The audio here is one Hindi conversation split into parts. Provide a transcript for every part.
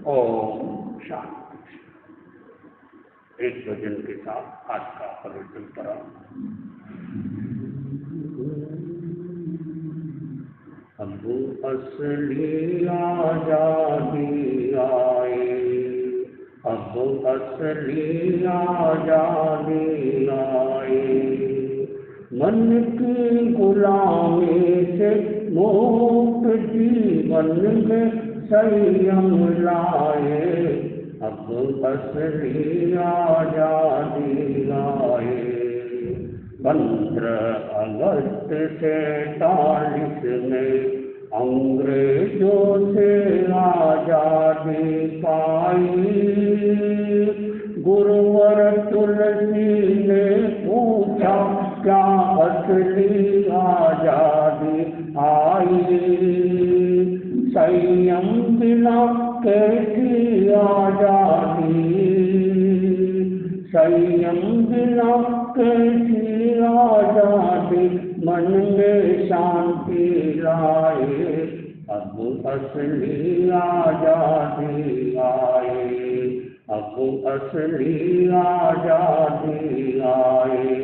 ओम शांति। एक भजन के साथ आज का प्रवचन करा। अब असली आजादी आए, अब असली आजादी आए, मन की गुलामी से मुक्त जीवन में संयम लाए, अब असली आजादी आए। 15 अगस्त 47 में अंग्रेजों से आजादी पाई, गुरुवर तुलसी ने पूछा क्या असली आजादी आई, संयम बिना कैसी आजादी, संयम बिना कैसी आजादी, मन में शांति लाए, अब असली आजादी आए, अब असली आजादी आए।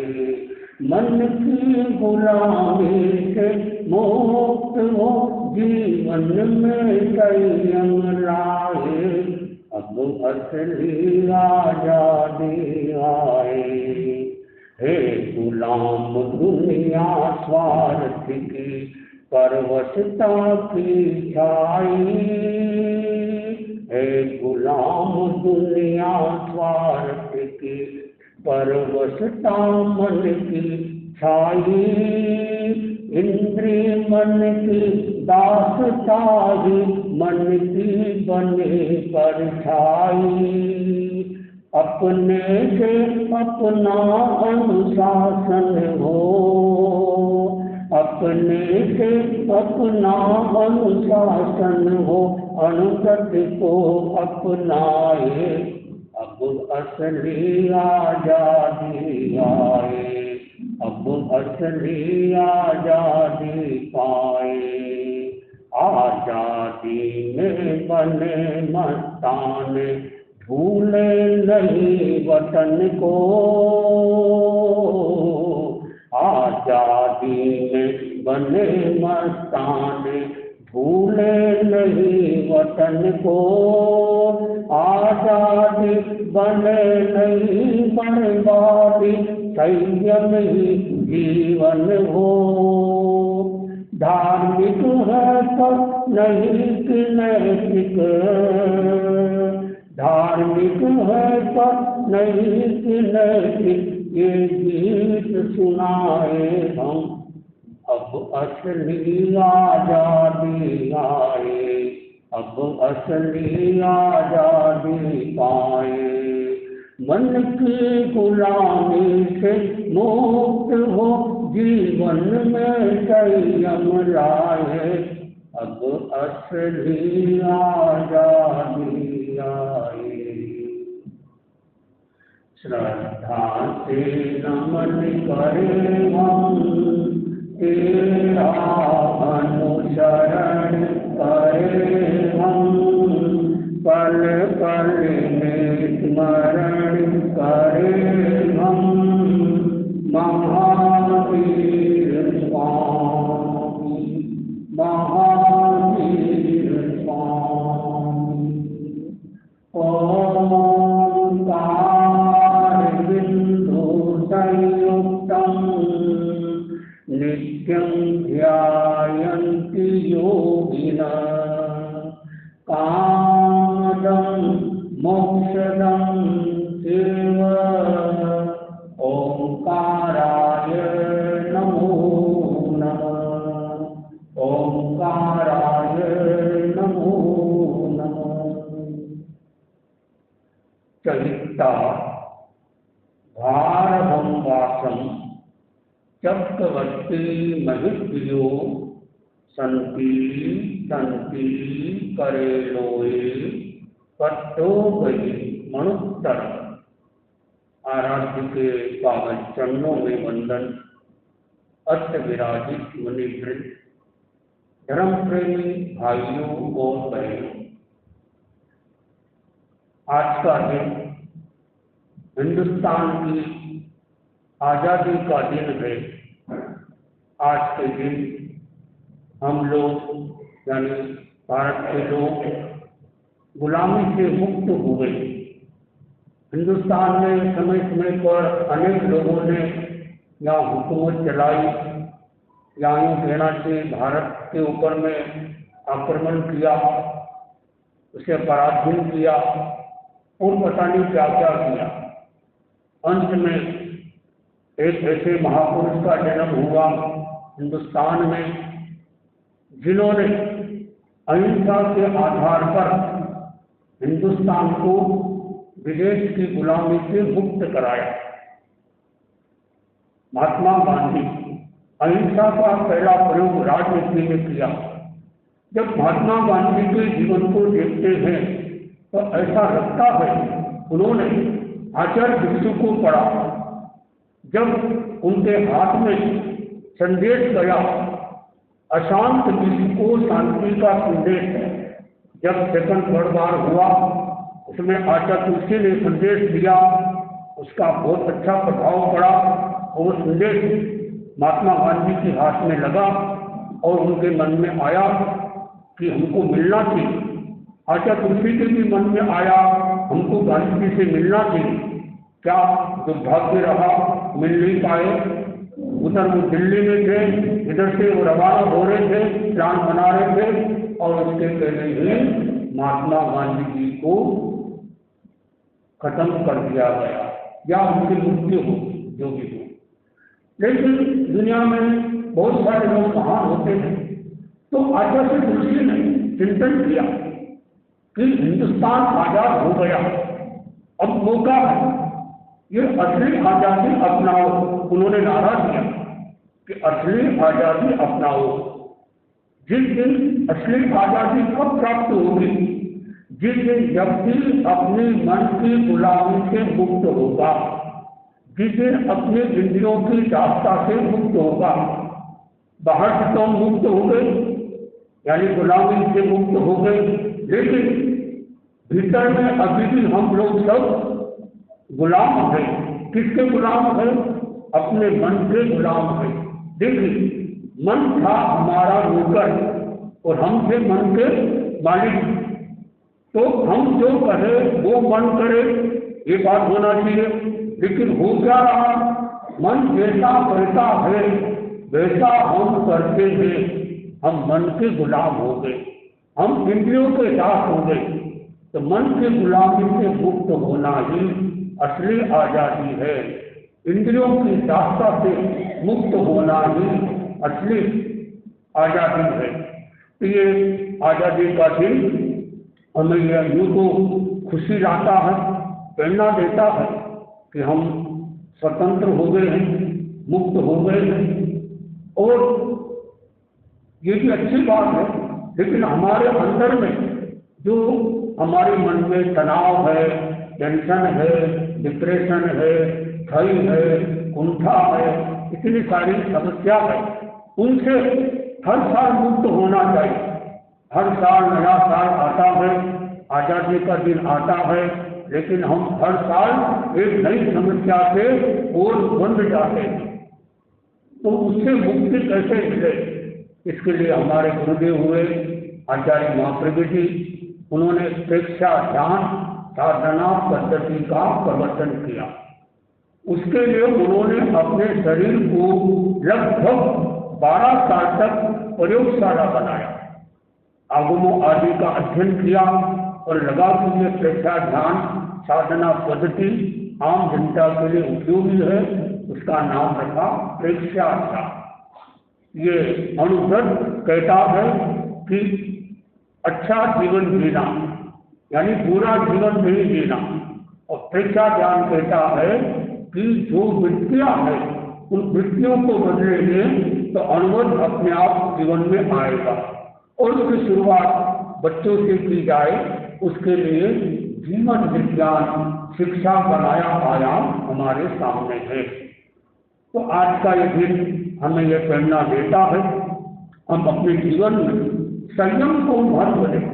मन की गुलामी से मुक्त हो जीवन में संयम लाए, अब असली आजादी आए। हे गुलाम दुनिया स्वार्थ की परवशता की छाई, हे गुलाम दुनिया स्वार्थ की परवशता मन की छाई, इंद्रिय मन की दासता ही मन की बने परछाई, अपने से अपना अनुशासन हो, अपने से अपना अनुशासन हो, अनुगत को अपनाए, अब असली आजादी आए, अब असली आजादी पाए। आजादी में बने मस्तान भूले नहीं वतन को, आजादी में बने मस्तान भूले नहीं वतन को, आजादी बने नहीं बर्बादी, संयम ही जीवन हो। धार्मिक है पर नहीं नैतिक, धार्मिक है पर नहीं नैतिक, ये गीत सुनाए हम, अब असली आजादी आए, अब असली आजादी पाए। मन की गुलामी से मुक्त हो जीवन में संयम लाए, अब असली आजादी आए। श्रद्धा से नमन करें हम, तेरा अनुसरण करें हम, पल पल में स्मरण करें हम, महावीर स्वामी, महावीर स्वामी। ओंकार बिंदु संयुक्तम नित्यं ध्यायन्ति योगिनः, कामदं मोक्षदं चैव, ओंकाराय नमो नमः, ओंकाराय नमो नमः। चरिता भारभंगासम चक्रवर्ती महिष्यो संति संति करेलोए पट्टो गई मणुत्तर। आराध्य के पावन चरणों में वंदन। अष्ट विराजित मुनिवृंद, धर्म प्रेमी भाइयों और बहनों, आज का दिन हिंदुस्तान की आज़ादी का दिन है। आज के दिन हम लोग यानी भारत के लोग गुलामी से मुक्त हुए। हिंदुस्तान में समय समय पर अनेक लोगों ने यहाँ हुकूमत चलाई, या यूँ कहना चाहिए भारत के ऊपर में आक्रमण किया, उसे पराधीन किया और पता नहीं क्या क्या किया। अंत में एक ऐसे महापुरुष का जन्म हुआ हिंदुस्तान में, जिन्होंने अहिंसा के आधार पर हिंदुस्तान को विदेश की गुलामी से मुक्त कराया। महात्मा गांधी अहिंसा का पहला प्रयोग राजनीति में किया। जब महात्मा गांधी के जीवन को देखते हैं तो ऐसा लगता है उन्होंने आचार्य भिक्षु को पढ़ा। जब उनके हाथ में संदेश गया, अशांत विश्व को शांति का संदेश, जब सेकंड थर्ड बार हुआ उसमें आचार्य तुलसी ने संदेश दिया, उसका बहुत अच्छा प्रभाव पड़ा और वो संदेश महात्मा गांधी के हाथ में लगा और उनके मन में आया कि हमको मिलना चाहिए। आचार्य तुलसी के भी मन में आया हमको गांधी जी से मिलना चाहिए। क्या दुर्भाग्य रहा, मिल नहीं पाए। उधर वो दिल्ली में थे, इधर से वो रवाना हो रहे थे, प्लान बना रहे थे और उसके पहले ही महात्मा गांधी जी को खत्म कर दिया गया या उनकी मृत्यु हो, जो भी हो। लेकिन दुनिया में बहुत सारे लोग महान होते हैं। तो आचार्य तुलसी ने चिंतन किया कि हिंदुस्तान आजाद हो गया, अब मौका है, ये असली आजादी अपनाओ। उन्होंने नारा दिया कि असली आजादी अपनाओ। जिस दिन असली आजादी कब प्राप्त होगी? जिस दिन व्यक्ति अपने मन की गुलामी से मुक्त होगा, जिस दिन अपने इंद्रियों की दासता से मुक्त होगा। बाहर से तो मुक्त हो गए, यानी गुलामी से मुक्त हो गए, लेकिन भीतर में अभी भी हम लोग सब गुलाम हैं। किसके गुलाम हैं? अपने मन के गुलाम हैं। देखिए, मन था हमारा नौकर और हम थे मन के मालिक। तो हम जो कहे वो मन करे, ये बात होना चाहिए। लेकिन हो क्या रहा? मन जैसा कहता है वैसा हम करते हैं। हम मन के गुलाम हो गए, हम इंद्रियों के दास हो गए। तो मन के गुलामी से मुक्त होना ही असली आजादी है। इंद्रियों की दासता से मुक्त होना ही असली आजादी है। तो ये आजादी का दिन हमें यह यूँ तो खुशी लाता है, प्रेरणा देता है कि हम स्वतंत्र हो गए हैं, मुक्त हो गए हैं। और ये भी अच्छी बात है, लेकिन हमारे अंदर में जो हमारे मन में तनाव है, टेंशन है, डिप्रेशन है, भय है, कुंठा है, इतनी सारी समस्या है, उनसे हर साल मुक्त होना चाहिए। हर साल नया साल आता है, आज़ादी का दिन आता है, लेकिन हम हर साल एक नई समस्या से और बंध जाते हैं। तो उससे मुक्ति कैसे मिले? इसके लिए हमारे गुरुदेव हुए आचार्य महाप्रभु जी, उन्होंने प्रेक्षा ध्यान साधना पद्धति का प्रवर्तन किया। उसके लिए उन्होंने अपने शरीर को लगभग 12 साल तक प्रयोगशाला बनाया, आगमों आदि का अध्ययन किया और लगा कि ये प्रेक्षा ध्यान साधना पद्धति आम जनता के लिए उपयोगी है। उसका नाम रखा प्रेक्षा ध्यान। ये अनुभव कहता है कि अच्छा जीवन जीना यानी पूरा जीवन नहीं जीना, और प्रेक्षा ध्यान कहता है कि जो वृत्तियां हैं उन वृत्तियों को बदलेंगे तो अनुभव अपने आप जीवन में आएगा। और उसकी शुरुआत बच्चों से की जाए, उसके लिए जीवन विज्ञान शिक्षा का नया आयाम हमारे सामने है। तो आज का ये दिन हमें यह प्रेरणा देता है हम अपने जीवन में संयम को महत्व दें।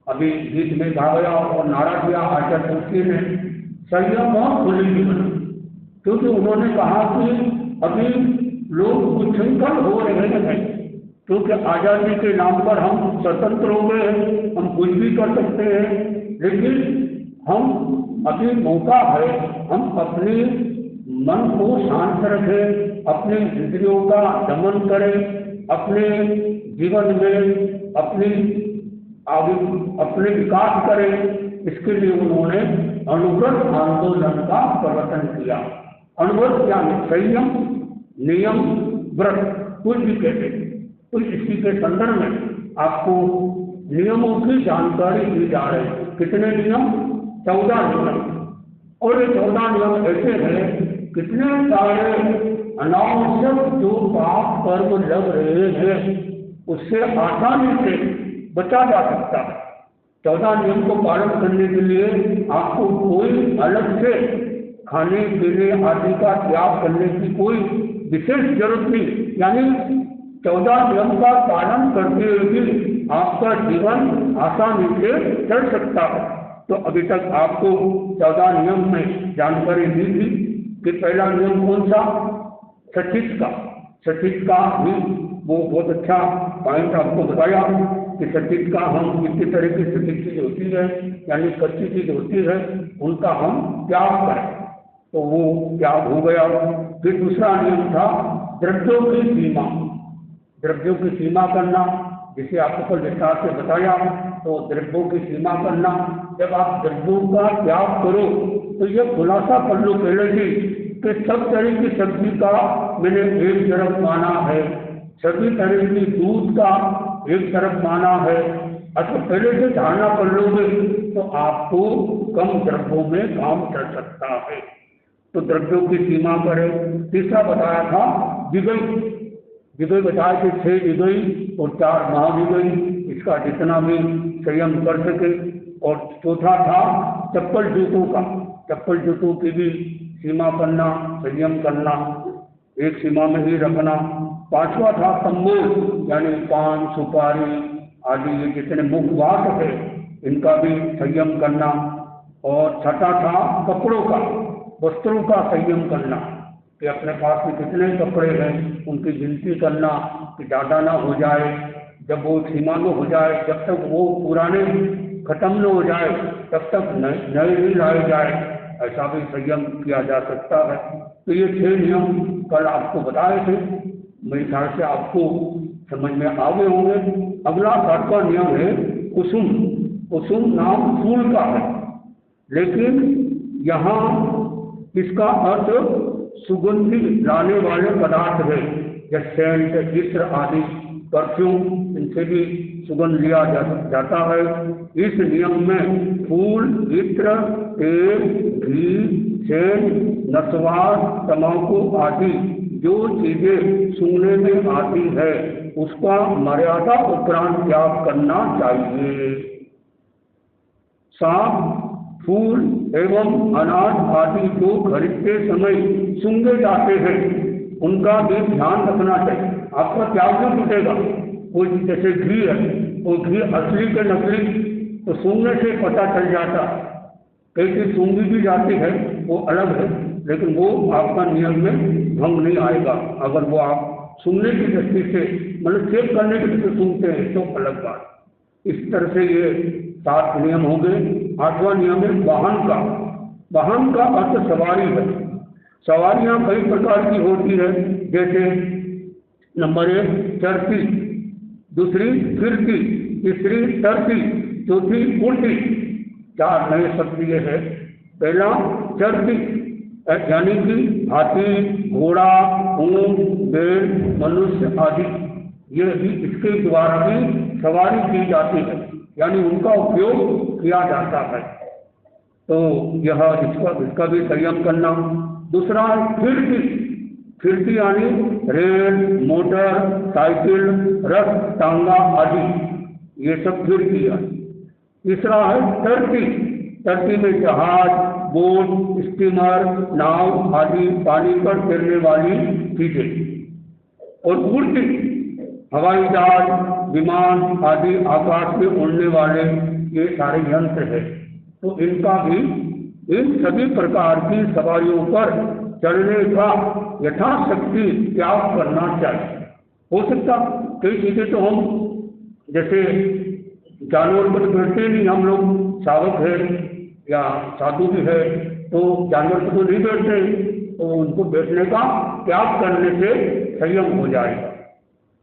अभी गीत में गा गया और नारा दिया आचार्य तुलसी ने, संयम और खुले जीवन, क्योंकि उन्होंने कहा कि अभी लोग उच्छृंखल हो रहे हैं, क्योंकि आज़ादी के नाम पर हम स्वतंत्र हो गए हैं, हम कुछ भी कर सकते हैं, लेकिन हम अभी मौका है हम अपने मन को शांत रखें, अपने इंद्रियों का दमन करें, अपने जीवन में अपने विकास करें। इसके लिए उन्होंने अनुव्रत आंदोलन का प्रवर्तन किया। अनुव्रत यानी संयम, नियम, व्रत कुछ भी कहते हैं। तो इसी के संदर्भ में आपको नियमों की जानकारी दी जा रही है। कितने नियम? 14 नियम। और ये 14 नियम ऐसे हैं, कितने सारे अनावश्यक जो पाप कर्म लग रहे हैं उससे आसानी से बचा जा सकता है। 14 नियम को पालन करने के लिए आपको कोई अलग से खाने पीने आदि का त्याग करने की कोई विशेष जरूरत नहीं। यानी 14 नियम का पालन करते हुए भी आपका जीवन आसानी से चल सकता है। तो अभी तक आपको 14 नियम में जानकारी दी थी कि पहला नियम कौन सा? सचित का। सचित का भी वो बहुत अच्छा पॉइंट आपको बताया कि सचित का हम किसी तरह की सचित चीज होती है, यानी कच्ची चीज होती है, उनका हम त्याग करें, तो वो त्याग हो गया। फिर दूसरा नियम था द्रव्यों की सीमा। द्रव्यों की सीमा करना, जिसे आपको कल विस्तार से बताया, तो द्रव्यों की सीमा करना। जब आप द्रव्यों का त्याग करो तो यह खुलासा कर लो पहले ही कि सब तरह की सब्जी का मैंने एक तरफ माना है, सभी तरह की दूध का एक तरफ माना है। अच्छा, पहले से धारणा कर लोगे तो आपको कम द्रव्यों में काम चल सकता है। तो द्रव्यों की सीमा करें। तीसरा बताया था विगई। विगई बताया कि 6 विगई और 4 महाविगई, इसका जितना भी संयम कर सके। और चौथा था चप्पल जूतों का। चप्पल जूतों की भी सीमा करना, संयम करना, एक सीमा में ही रखना। 5वां था तंबोल, यानी पान, सुपारी आदि ये जितने मुखवास है इनका भी संयम करना। और 6था था कपड़ों का, वस्त्रों का संयम करना, कि अपने पास में कितने कपड़े हैं उनकी गिनती करना कि ज़्यादा ना हो जाए। जब वो सीमा में हो जाए, जब तक वो पुराने खत्म न हो जाए तब तक नए ही लाए जाए, ऐसा भी संयम किया जा सकता है। तो ये 6 नियम कल आपको बताए थे, मेरे ख्याल से आपको समझ में आ गए होंगे। अगला 7वां नियम है कुसुम। कुसुम नाम फूल का है, लेकिन यहाँ इसका अर्थ सुगंधि लाने वाले पदार्थ है, जैसे सेंट, इत्र आदि, परफ्यूम, इनसे भी सुगंध लिया जाता है। इस नियम में फूल, इत्र, तेल, घी, सेंट, नस्वार, तंबाकू आदि जो चीजें सूंघने में आती है उसका मर्यादा उपरांत त्याग करना चाहिए। सांप, फूल एवं अनाज आदि जो खरीदते समय सूंघे जाते हैं उनका भी ध्यान रखना चाहिए। आपका त्याग नहीं टूटेगा। कोई जैसे घी है, वो घी असली के नकली तो सूंघने से पता चल जाता, कई चीज सूंघी भी जाती है वो अलग है, लेकिन वो आपका नियम में भंग नहीं आएगा। अगर वो आप सूंघने की दृष्टि से, मतलब चेक करने की दृष्टि से सूंघते हैं तो अलग बात। इस तरह से ये 7 नियम हो गए। 8वां नियम है वाहन का। वाहन का अर्थ सवारी है। सवारियां कई प्रकार की होती है, जैसे नंबर 1 चरती, दूसरी फिरती, तीसरी तरती, चौथी उल्टी। 4 नए शब्द ये है। पहला चरती, यानी कि हाथी, घोड़ा, ऊंट, बैल, मनुष्य आदि, ये भी इसके द्वारा भी सवारी की जाती है, यानी उनका उपयोग किया जाता है। तो यह इसका भी संयम करना। दूसरा फिरती। फिरती यानी रेल, मोटर, साइकिल, रथ, टांगा आदि, ये सब फिरती है। तीसरा है तरती। तरती में जहाज, बोट, स्टीमर, नाव आदि पानी पर तैरने वाली चीजें। और उल्टी, हवाई जहाज, विमान आदि आकाश में उड़ने वाले, ये सारे यंत्र है, तो इनका भी इन सभी प्रकार की सवारियों पर चलने का यथाशक्ति त्याग करना चाहिए। हो सकता कई चीजें तो हम जैसे जानवर पर बैठते नहीं, हम लोग सावक है या साधु भी है, तो जानवर पर तो नहीं बैठते, तो उनको बैठने का त्याग करने से संयम हो जाएगा।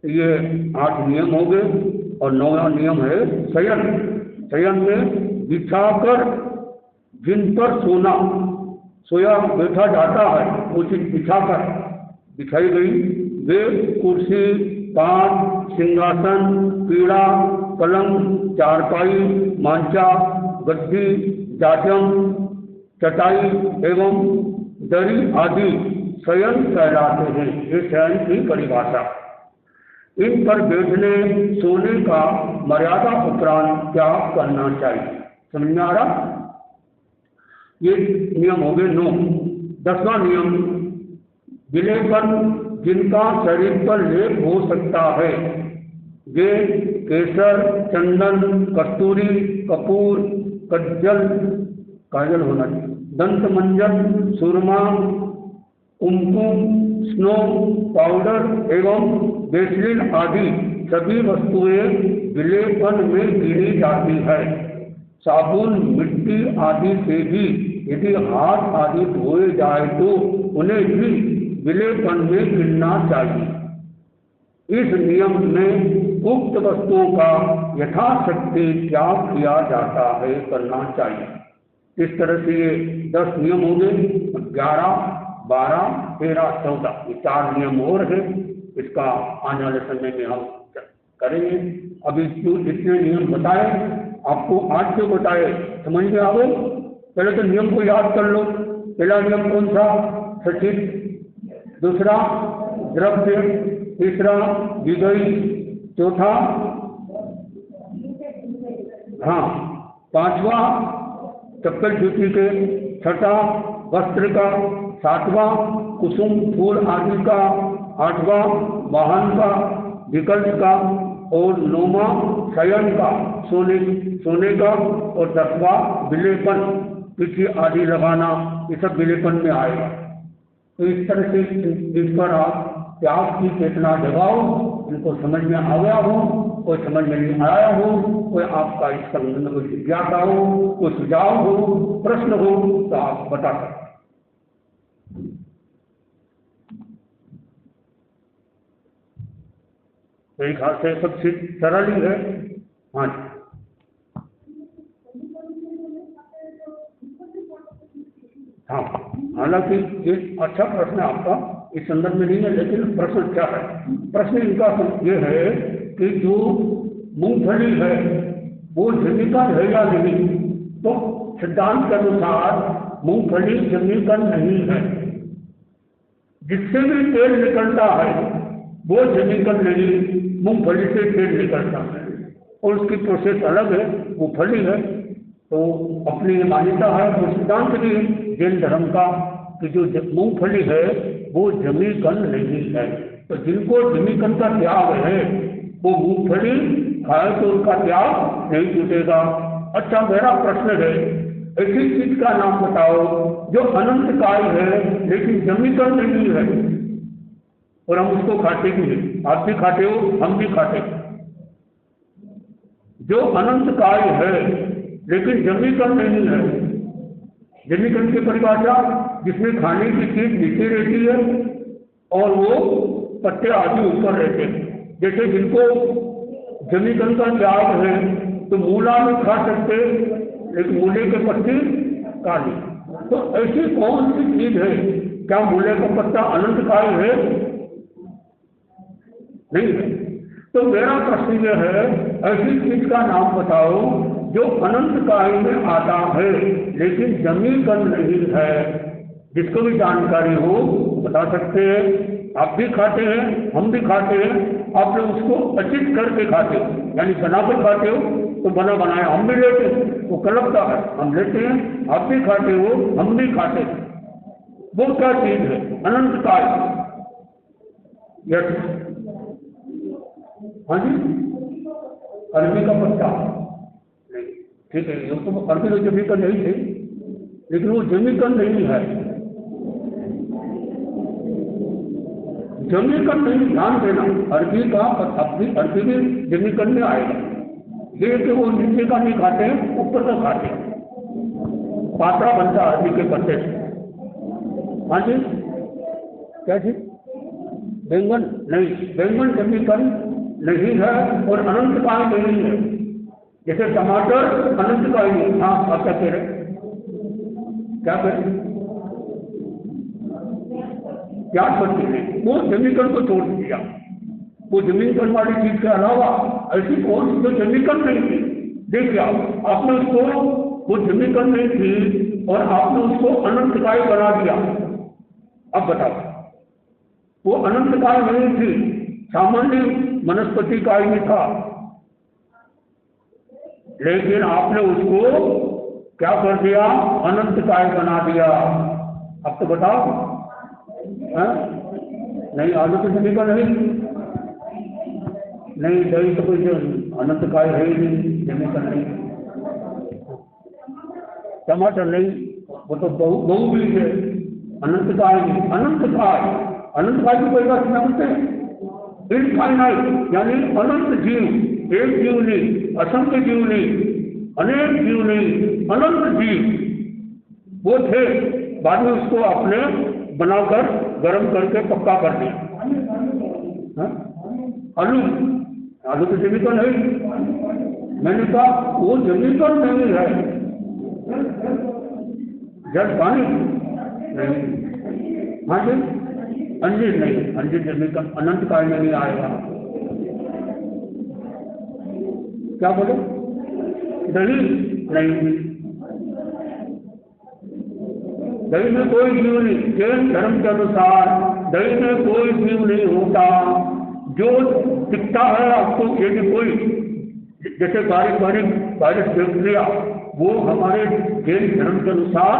ये 8 नियम हो गए। और 9वां नियम है शयन। शयन में बिछाकर जिन पर सोना, सोया बैठा जाता है वो चीज बिछाकर बिछाई गई, वे कुर्सी, पाट, सिंहासन, पीढ़ा, पलंग, चारपाई, मांचा, गद्दी, जाजम, चटाई एवं दरी आदि शयन कहलाते हैं। ये शयन की परिभाषा। इन पर बैठने सोने का मर्यादा उपरांत त्याग करना चाहिए। समझ में आ रहा? ये नियम हो गए 9। 10वां नियम, विलेपन जिनका शरीर पर लेप हो सकता है, वे केसर, चंदन, कस्तूरी, कपूर, काजल होना चाहिए, दंत मंजन, सुरमा, कुमकुम, स्नो पाउडर एवं बेसलिन आदि सभी वस्तुएं विलेपन में गिनी जाती है। साबुन, मिट्टी आदि से भी यदि हाथ आदि धोए जाए तो उन्हें भी विलेपन में गिनना चाहिए। इस नियम में उक्त वस्तुओं का यथाशक्ति त्याग किया जाता है, करना चाहिए। इस तरह से ये 10 नियम हो गए। 11, 12, 13, 14 ये 4 नियम और है। इसका आने वाले समय में हम करेंगे। अभी जो जितने नियम बताए आपको आज जो बताए समझ में आ गए। पहले तो नियम को याद कर लो। पहला नियम कौन सा? सचित। दूसरा द्रव्य। तीसरा विगई। चौथा हाँ 5वां चप्पल जूती के। 6वां वस्त्र का। 7वां कुसुम फूल आदि का। 8वां वाहन का, विकल्प का। और 9वां शयन का, सोने का। और 10वां विलेपन, पिछी आदि लगाना, ये सब विलेपन में आएगा। तो इस तरह से इस पर आप त्याग की चेतना जगाओ। इनको समझ में आ गया हो, कोई समझ में नहीं आया हो, कोई आपका इस संबंध में कोई जिज्ञासा हो, कोई सुझाव हो, प्रश्न हो तो आप बता सकते। मेरे ख्याल से सब सरल ही है। हाँ जी। हाँ, हालांकि ये अच्छा प्रश्न है आपका, इस संदर्भ में नहीं है, लेकिन प्रश्न क्या है? प्रश्न इनका ये है कि जो मूंगफली है वो जमीकन है या नहीं। तो सिद्धांत के अनुसार मूंगफली जमीकन नहीं है। जिससे भी तेल निकलता है वो जमीकन नहीं, मूंगफली से तेल निकलता है और उसकी प्रोसेस अलग है, वो फली है। तो अपनी मान्यता है, वो सिद्धांत भी जैन धर्म का कि जो मूंगफली है वो जमीकन नहीं है। तो जिनको जमीकन का त्याग है वो मूंगफली खाए तो उनका त्याग नहीं छूटेगा। अच्छा, मेरा प्रश्न है, ऐसी चीज का नाम बताओ जो अनंत काल है लेकिन जमीकन नहीं है और हम उसको खाते भी हैं। आप भी खाते हो, हम भी खाते हैं। जो अनंत काल है लेकिन जमीकन नहीं है। जमीकन की परिभाषा जिसमें खाने की चीज नीचे रहती है और वो पत्ते आदि ऊपर रहते हैं। जैसे जिनको जमीकन का त्याग है तो मूला में खा सकते, लेकिन मूले के पत्ते काले। तो ऐसी कौन सी चीज है? क्या मूले का पत्ता अनंत काल है? नहीं है। तो मेरा प्रश्न यह है, ऐसी चीज का नाम बताओ जो अनंत काल में आता है लेकिन जमीकन नहीं है। जिसको भी जानकारी हो बता सकते हैं। आप भी खाते हैं, हम भी खाते हैं। आप लोग उसको अचित करके खाते हो, यानी बनाकर खाते हो। तो बना बनाया हम भी लेते हैं, वो कलपता है, हम लेते हैं। आप भी खाते हो, हम भी खाते हैं। वो क्या चीज है? अनंत काल। यस, हाँ जी, अरबी का पत्ता नहीं। ठीक है, ये तो अभी तो जमीकन नहीं थे, लेकिन वो जमीकन नहीं है, जमीकन नहीं, ध्यान देना। अरबी का अरबी में जमीकन में आएगा, ये कि वो नीचे का नहीं खाते हैं, ऊपर का खाते हैं, पात्रा बनता अरबी के पत्ते से। हाँ जी, क्या जी? बैंगन नहीं, बैंगन जमीकन नहीं है और अनंत काल नहीं है, जैसे टमाटर अनंत काल नहीं। हाँ, आप क्या कह रहे, क्या करें? प्याज पत्ती ने वो जमीकन को छोड़ दिया, वो जमीकन वाली चीज के अलावा ऐसी कौन सी जो जमीकन नहीं थी। देखिए आपने उसको, वो जमीकन नहीं थी और आपने उसको अनंत काय बना दिया। अब बताओ, वो अनंत काय नहीं थी, सामान्य वनस्पति काय में था, लेकिन आपने उसको क्या कर दिया, अनंत काय बना दिया। अब तो बताओ, नहीं आलू तो जमीकन नहीं, नहीं दही तो कोई अनंत काय है ही नहीं, जमीकन नहीं। टमाटर नहीं, वो तो बहु भी है, अनंत काय नहीं। अनंत काय की कोई बात समझते हैं, इनफाइनाइट यानी अनंत जीव, एक जीव नहीं, असंख्य जीव नहीं, अनेक जीव नहीं, अनंत जीव वो थे। बाद में उसको आपने बनाकर गर्म करके पक्का कर दिया। आलू तो जमीकन है, मैंने कहा वो जमीकन नहीं है, जल पानी नहीं। हाँ जी, अंजीर नहीं, अंजीर जमीकन अनंत काल में नहीं आएगा। क्या बोले? दही नहीं, दही में कोई जीव नहीं, जैन धर्म के अनुसार दही में कोई जीव नहीं होता। जो दिखता है आपको, यदि कोई जैसे बारीक बारीक वायरस बैक्टीरिया, वो हमारे जैन धर्म के अनुसार